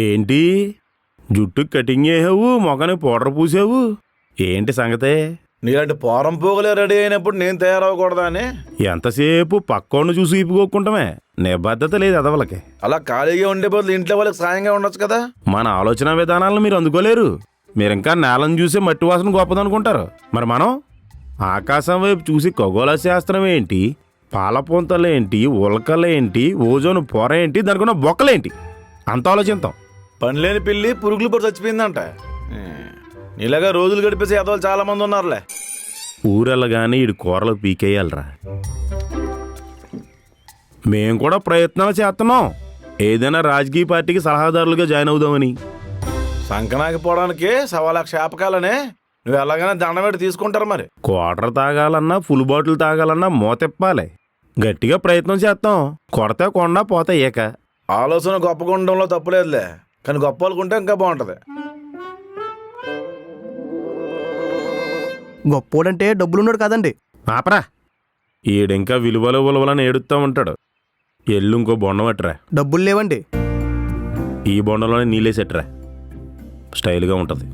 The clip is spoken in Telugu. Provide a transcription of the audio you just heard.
ఏంటి జుట్టు కటింగ్ చేసావు, మొఖానికి పౌడర్ పూసావు, ఏంటి సంగతే? నీలాంటి పోరం పోగలే రెడీ అయినప్పుడు నేను తయారవ్వకూడదా అని. ఎంతసేపు పక్కోడిని చూసి ఇప్పుకోకుంటామే, నిబద్ధత లేదు అదవలకి. అలా ఖాళీగా ఉండే బదులు ఇంట్లో వాళ్ళకి సాయంగా ఉండొచ్చు కదా. మన ఆలోచన విధానాలను మీరు అందుకోలేరు. మీరు ఇంకా నేలను చూసే మట్టి వాసన గొప్పదనుకుంటారు. మరి మనం ఆకాశం వైపు చూసి ఖగోళ శాస్త్రం ఏంటి, పాలపొంతలేంటి, ఉల్కలేంటి, ఓజోన్ పొర ఏంటి, దానికున్న బొక్కలేంటి అంత ఆలోచిస్తాం. పనిలేని పిల్లి పురుగులు పడి చచ్చిపోయిందంట. ఇలాగా రోజులు గడిపేసి ఎదవాళ్ళు చాలా మంది ఉన్నారులే. ఊరెళ్ళగానే ఇడు కూరలు పీకేయాలరా. మేం కూడా ప్రయత్నాలు చేస్తున్నాం, ఏదైనా రాజకీయ పార్టీకి సలహాదారులుగా జాయిన్ అవుదామని. సంకనాకి పోవడానికి 1,00,000 శాపకాలనే నువ్వు ఎలాగైనా దండం పెట్టి తీసుకుంటారు. మరి క్వార్టర్ తాగాలన్నా ఫుల్ బాటిల్ తాగాలన్నా మోతిప్పాలి. గట్టిగా ప్రయత్నం చేస్తాం, కొడతా కొండ పోతా ఏక. ఆలోచన గొప్పగా ఉండడంలో తప్పులేదులే, కానీ గొప్ప వాళ్ళకుంటే ఇంకా బాగుంటుంది. గొప్పోడంటే డబ్బులున్నాడు కదండి. ఆపరా, ఈడింకా విలువలు విలువలని ఏడుస్తూ ఉంటాడు. ఎల్లు ఇంకో బొండం పట్టరా. డబ్బులు లేవండి. ఈ బొండంలోనే నీళ్ళేసెట్టరా, స్టైల్గా ఉంటుంది.